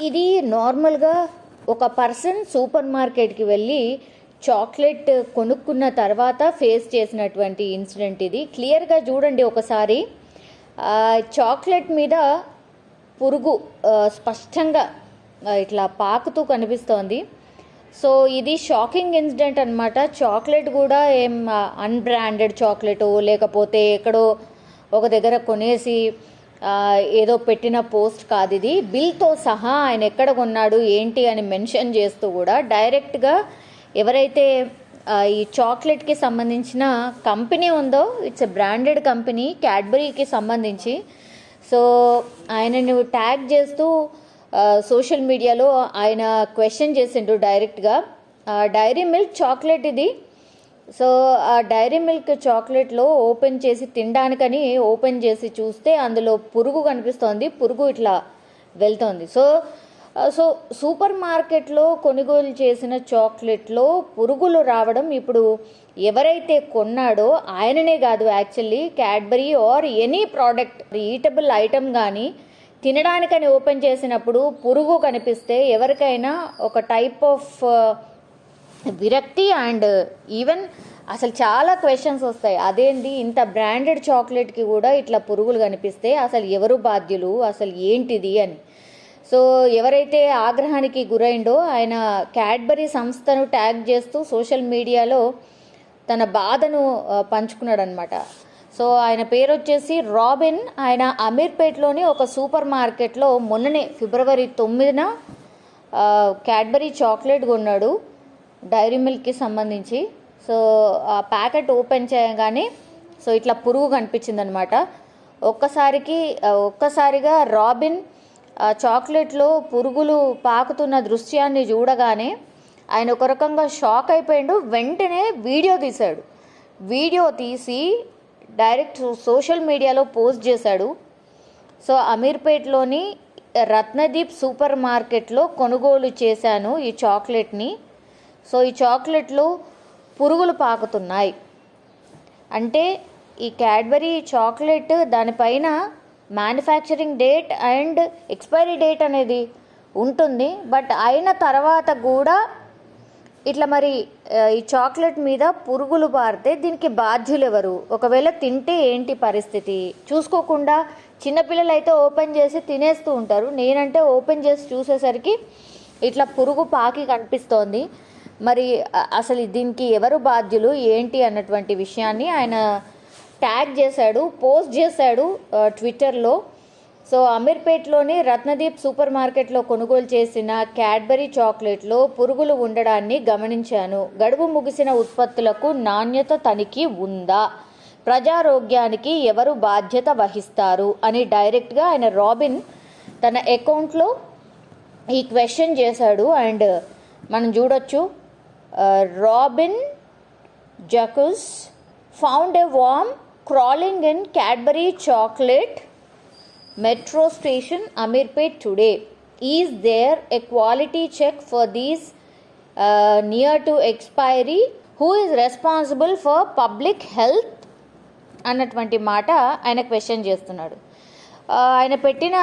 ఇది నార్మల్గా ఒక పర్సన్ సూపర్ మార్కెట్కి వెళ్ళి చాక్లెట్ కొనుక్కున్న తర్వాత ఫేస్ చేసినటువంటి ఇన్సిడెంట్ ఇది. క్లియర్గా చూడండి ఒకసారి. చాక్లెట్ మీద పురుగు స్పష్టంగా ఇట్లా పాకుతూ కనిపిస్తోంది. సో ఇది షాకింగ్ ఇన్సిడెంట్ అనమాట. చాక్లెట్ కూడా ఏం అన్బ్రాండెడ్ చాక్లెటో లేకపోతే ఎక్కడో ఒక దగ్గర కొనేసి ఏదో పెట్టిన పోస్ట్ కాదు ఇది. బిల్తో సహా ఆయన ఎక్కడ కొన్నాడు ఏంటి అని మెన్షన్ చేస్తూ కూడా డైరెక్ట్గా ఎవరైతే ఈ చాక్లెట్కి సంబంధించిన కంపెనీ ఉందో, ఇట్స్ ఎ బ్రాండెడ్ కంపెనీ క్యాడ్బరీకి సంబంధించి, సో ఆయనను ట్యాగ్ చేస్తూ సోషల్ మీడియాలో ఆయన క్వశ్చన్ చేసిండు డైరెక్ట్గా. డైరీ మిల్క్ చాక్లెట్ ఇది. సో ఆ డైరీ మిల్క్ చాక్లెట్లో ఓపెన్ చేసి తినడానికని ఓపెన్ చేసి చూస్తే అందులో పురుగు కనిపిస్తోంది. పురుగు ఇట్లా వెళ్తోంది. సో సూపర్ మార్కెట్లో కొనుగోలు చేసిన చాక్లెట్లో పురుగులు రావడం ఇప్పుడు ఎవరైతే కొన్నాడో ఆయననే కాదు, actually Cadbury or any product eatable item కానీ తినడానికని ఓపెన్ చేసినప్పుడు పురుగు కనిపిస్తే ఎవరికైనా ఒక టైప్ ఆఫ్ విరక్తి అండ్ ఈవెన్ అసలు చాలా క్వశ్చన్స్ వస్తాయి. అదేంటి ఇంత బ్రాండెడ్ చాక్లెట్కి కూడా ఇట్లా పురుగులు కనిపిస్తే అసలు ఎవరు బాధ్యులు, అసలు ఏంటిది అని. సో ఎవరైతే ఆగ్రహానికి గురైండో ఆయన క్యాడ్బరీ సంస్థను ట్యాగ్ చేస్తూ సోషల్ మీడియాలో తన బాధను పంచుకున్నాడు అనమాట. సో ఆయన పేరు వచ్చేసి రాబిన్. ఆయన అమీర్పేట్లోని ఒక సూపర్ మార్కెట్లో మొన్ననే ఫిబ్రవరి 9న క్యాడ్బరీ చాక్లెట్ కొన్నాడు డైరీ మిల్క్కి సంబంధించి. సో ఆ ప్యాకెట్ ఓపెన్ చేయగానే సో ఇట్లా పురుగు కనిపించింది అనమాట. ఒక్కసారిగా రాబిన్ చాక్లెట్లో పురుగులు పాకుతున్న దృశ్యాన్ని చూడగానే ఆయన ఒక రకంగా షాక్ అయిపోయాడు. వెంటనే వీడియో తీసి డైరెక్ట్ సోషల్ మీడియాలో పోస్ట్ చేశాడు. సో అమీర్పేట్లోని రత్నదీప్ సూపర్ మార్కెట్లో కొనుగోలు చేశాను ఈ చాక్లెట్ని. సో ఈ చాక్లెట్లు పురుగులు పాకుతున్నాయి అంటే ఈ క్యాడ్బరీ చాక్లెట్ దానిపైన manufacturing date and expiry date అనేది ఉంటుంది. బట్ అయిన తర్వాత కూడా ఇట్లా మరి ఈ చాక్లెట్ మీద పురుగులు పారితే దీనికి బాధ్యులు ఎవరు? ఒకవేళ తింటే ఏంటి పరిస్థితి? చూసుకోకుండా చిన్నపిల్లలు అయితే ఓపెన్ చేసి తినేస్తూ ఉంటారు. నేనంటే ఓపెన్ చేసి చూసేసరికి ఇట్లా పురుగు పాకి కనిపిస్తోంది. మరి అసలు దీనికి ఎవరు బాధ్యులు ఏంటి అన్నటువంటి విషయాన్ని ఆయన ట్యాగ్ చేశాడు, పోస్ట్ చేశాడు ట్విట్టర్లో. సో అమీర్పేట్లోని రత్నదీప్ సూపర్ మార్కెట్లో కొనుగోలు చేసిన క్యాడ్బరీ చాక్లెట్లో పురుగులు ఉండడాన్ని గమనించాను. గడువు ముగిసిన ఉత్పత్తులకు నాణ్యత తనిఖీ ఉందా? ప్రజారోగ్యానికి ఎవరు బాధ్యత వహిస్తారు అని డైరెక్ట్గా ఆయన రాబిన్ తన అకౌంట్లో ఈ క్వశ్చన్ చేశాడు. అండ్ మనం చూడొచ్చు, robin జకుస్ found a worm crawling in Cadbury chocolate metro station Amirpet today. Is there a quality check for these near to expiry? Who is responsible for public health? అన్నటువంటి మాట ఆయన question చేస్తున్నాడు. ఆయన పెట్టిన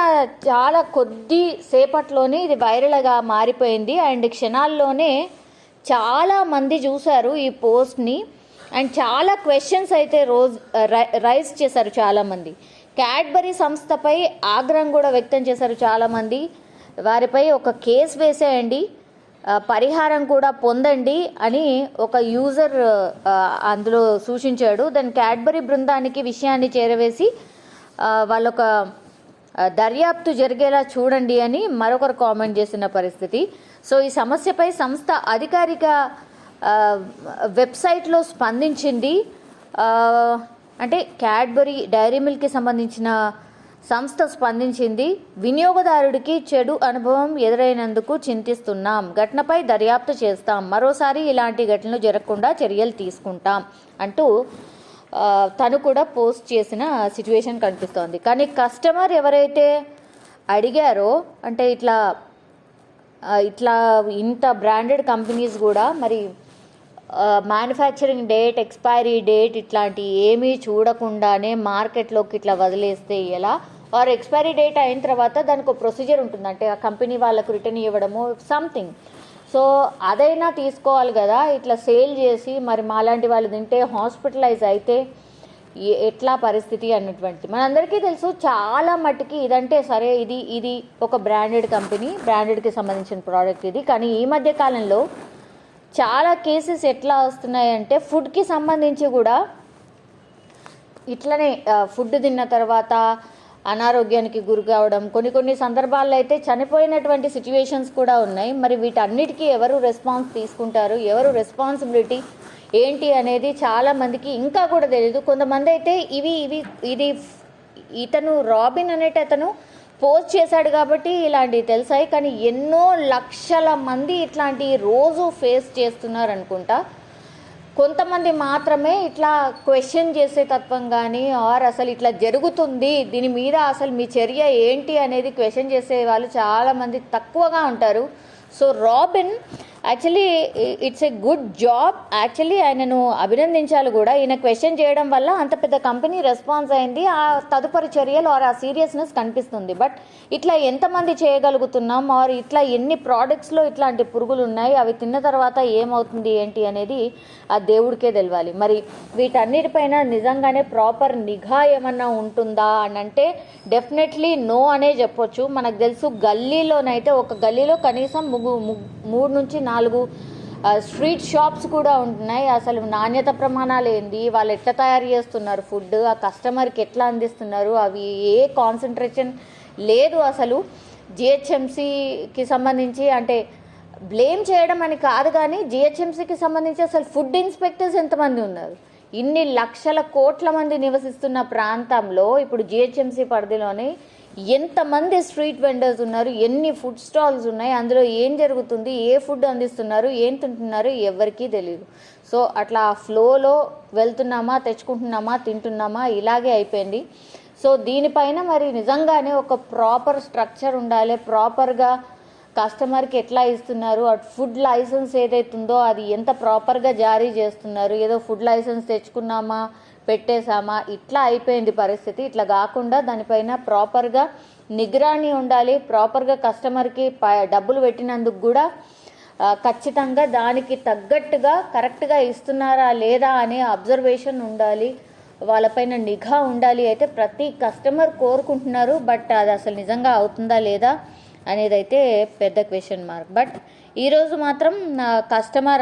చాలా కొద్ది సేపట్లోనే ఇది వైరల్గా మారిపోయింది. అండ్ క్షణాల్లోనే చాలామంది చూశారు ఈ పోస్ట్ని. అండ్ చాలా క్వశ్చన్స్ అయితే రైజ్ చేశారు చాలామంది. క్యాడ్బరీ సంస్థపై ఆగ్రహం కూడా వ్యక్తం చేశారు చాలామంది. వారిపై ఒక కేసు వేసేయండి, పరిహారం కూడా పొందండి అని ఒక యూజర్ అందులో సూచించాడు. దాని క్యాడ్బరీ బృందానికి విషయాన్ని చేరవేసి వాళ్ళొక దర్యాప్తు జరిగేలా చూడండి అని మరొకరు కామెంట్ చేసిన పరిస్థితి. సో ఈ సమస్యపై సంస్థ అధికారిక వెబ్సైట్లో స్పందించింది. అంటే క్యాడ్బరీ డైరీ మిల్క్కి సంబంధించిన సంస్థ స్పందించింది. వినియోగదారుడికి చెడు అనుభవం ఎదురైనందుకు చింతిస్తున్నాం, ఘటనపై దర్యాప్తు చేస్తాం, మరోసారి ఇలాంటి ఘటనలు జరగకుండా చర్యలు తీసుకుంటాం అంటూ తను కూడా పోస్ట్ చేసిన సిచ్యువేషన్ కనిపిస్తోంది. కానీ కస్టమర్ ఎవరైతే అడిగారో, అంటే ఇట్లా ఇంత బ్రాండెడ్ కంపెనీస్ కూడా మరి మ్యానుఫ్యాక్చరింగ్ డేట్, ఎక్స్పైరీ డేట్ ఇట్లాంటి ఏమీ చూడకుండానే మార్కెట్లోకి ఇట్లా వదిలేస్తే ఎలా? ఆర్ ఎక్స్పైరీ డేట్ అయిన తర్వాత దానికి ఒక ప్రొసీజర్ ఉంటుంది, అంటే ఆ కంపెనీ వాళ్ళకు రిటర్న్ ఇవ్వడము సంథింగ్. సో అదైనా తీసుకోవాలి కదా. ఇట్లా సేల్ చేసి మరి మాలాంటి వాళ్ళు తింటే హాస్పిటలైజ్ అయితే ఎట్లా పరిస్థితి అన్నటువంటి మనందరికీ తెలుసు. చాలా మట్టుకి ఇదంటే సరే ఇది ఒక బ్రాండెడ్ కంపెనీ, బ్రాండెడ్కి సంబంధించిన ప్రోడక్ట్ ఇది. కానీ ఈ మధ్య కాలంలో చాలా కేసెస్ ఎట్లా వస్తున్నాయంటే ఫుడ్కి సంబంధించి కూడా ఇట్లనే ఫుడ్ తిన్న తర్వాత అనారోగ్యానికి గురి కావడం, కొన్ని సందర్భాల్లో అయితే చనిపోయినటువంటి సిచ్యువేషన్స్ కూడా ఉన్నాయి. మరి వీటన్నిటికీ ఎవరు రెస్పాన్స్ తీసుకుంటారు, ఎవరు రెస్పాన్సిబిలిటీ ఏంటి అనేది చాలామందికి ఇంకా కూడా తెలియదు. కొంతమంది అయితే ఇది ఇతను రాబిన్ అనేటి అతను పోస్ట్ చేశాడు కాబట్టి ఇలాంటివి తెలిసాయి. కానీ ఎన్నో లక్షల మంది ఇట్లాంటి రోజు ఫేస్ చేస్తున్నారు అనుకుంటా. కొంతమంది మాత్రమే ఇట్లా క్వశ్చన్ చేసే తత్వం కానీ ఆర్ అసలు ఇట్లా జరుగుతుంది దీని మీద అసలు మీ చర్య ఏంటి అనేది క్వశ్చన్ చేసే వాళ్ళు చాలామంది తక్కువగా ఉంటారు. So robin actually it's a good job. Actually ఆయనను అభినందించాలి కూడా. ఈయన క్వశ్చన్ చేయడం వల్ల అంత పెద్ద కంపెనీ రెస్పాన్స్ అయింది, ఆ తదుపరి చర్యలు ఆర్ ఆ సీరియస్నెస్ కనిపిస్తుంది. బట్ ఇట్లా ఎంతమంది చేయగలుగుతున్నాం ఆర్ ఇట్లా ఎన్ని ప్రోడక్ట్స్లో ఇట్లాంటి పురుగులు ఉన్నాయి, అవి తిన్న తర్వాత ఏమవుతుంది ఏంటి అనేది ఆ దేవుడికే తెలియాలి. మరి వీటన్నిటిపైన నిజంగానే ప్రాపర్ నిఘా ఏమన్నా ఉంటుందా అని అంటే డెఫినెట్లీ నో అనే చెప్పొచ్చు. మనకు తెలుసు గల్లీలోనైతే ఒక గల్లీలో కనీసం 3 నుంచి 4 స్ట్రీట్ షాప్స్ కూడా ఉంటున్నాయి. అసలు నాణ్యత ప్రమాణాలు ఏంది, వాళ్ళు ఎట్లా తయారు చేస్తున్నారు ఫుడ్, ఆ కస్టమర్కి ఎట్లా అందిస్తున్నారు, అవి ఏ కాన్సన్ట్రేషన్ లేదు. అసలు జిహెచ్ఎంసీకి సంబంధించి అంటే బ్లేమ్ చేయడం అని కాదు, కానీ జిహెచ్ఎంసీకి సంబంధించి అసలు ఫుడ్ ఇన్స్పెక్టర్స్ ఎంతమంది ఉన్నారు? ఇన్ని లక్షల కోట్ల మంది నివసిస్తున్న ప్రాంతంలో ఇప్పుడు జిహెచ్ఎంసీ పరిధిలోనే ఎంతమంది స్ట్రీట్ వెండర్స్ ఉన్నారు, ఎన్ని ఫుడ్ స్టాల్స్ ఉన్నాయి, అందులో ఏం జరుగుతుంది, ఏ ఫుడ్ అందిస్తున్నారు, ఏం తింటున్నారు ఎవరికీ తెలియదు. సో అట్లా ఫ్లోలో వెళ్తున్నామా, తెచ్చుకుంటున్నామా, తింటున్నామా, ఇలాగే అయిపోయింది. సో దీనిపైన మరి నిజంగానే ఒక ప్రాపర్ స్ట్రక్చర్ ఉండాలి. ప్రాపర్గా కస్టమర్కి ఎట్లా ఇస్తున్నారు, అటు ఫుడ్ లైసెన్స్ ఏదైతుందో అది ఎంత ప్రాపర్గా జారీ చేస్తున్నారు, ఏదో ఫుడ్ లైసెన్స్ తెచ్చుకున్నామా పెట్టేశామా ఇట్లా అయిపోయింది పరిస్థితి. ఇట్లా కాకుండా దానిపైన ప్రాపర్గా నిగరాని ఉండాలి. ప్రాపర్గా కస్టమర్కి డబ్బులు పెట్టినందుకు కూడా ఖచ్చితంగా దానికి తగ్గట్టుగా కరెక్ట్గా ఇస్తున్నారా లేదా అనే అబ్జర్వేషన్ ఉండాలి, వాళ్ళపైన నిఘా ఉండాలి. అయితే ప్రతి కస్టమర్ కోరుకుంటున్నారు, బట్ అది అసలు నిజంగా అవుతుందా లేదా అనేది అయితే పెద్ద క్వశ్చన్ మార్క్. బట్ ఈరోజు మాత్రం కస్టమర్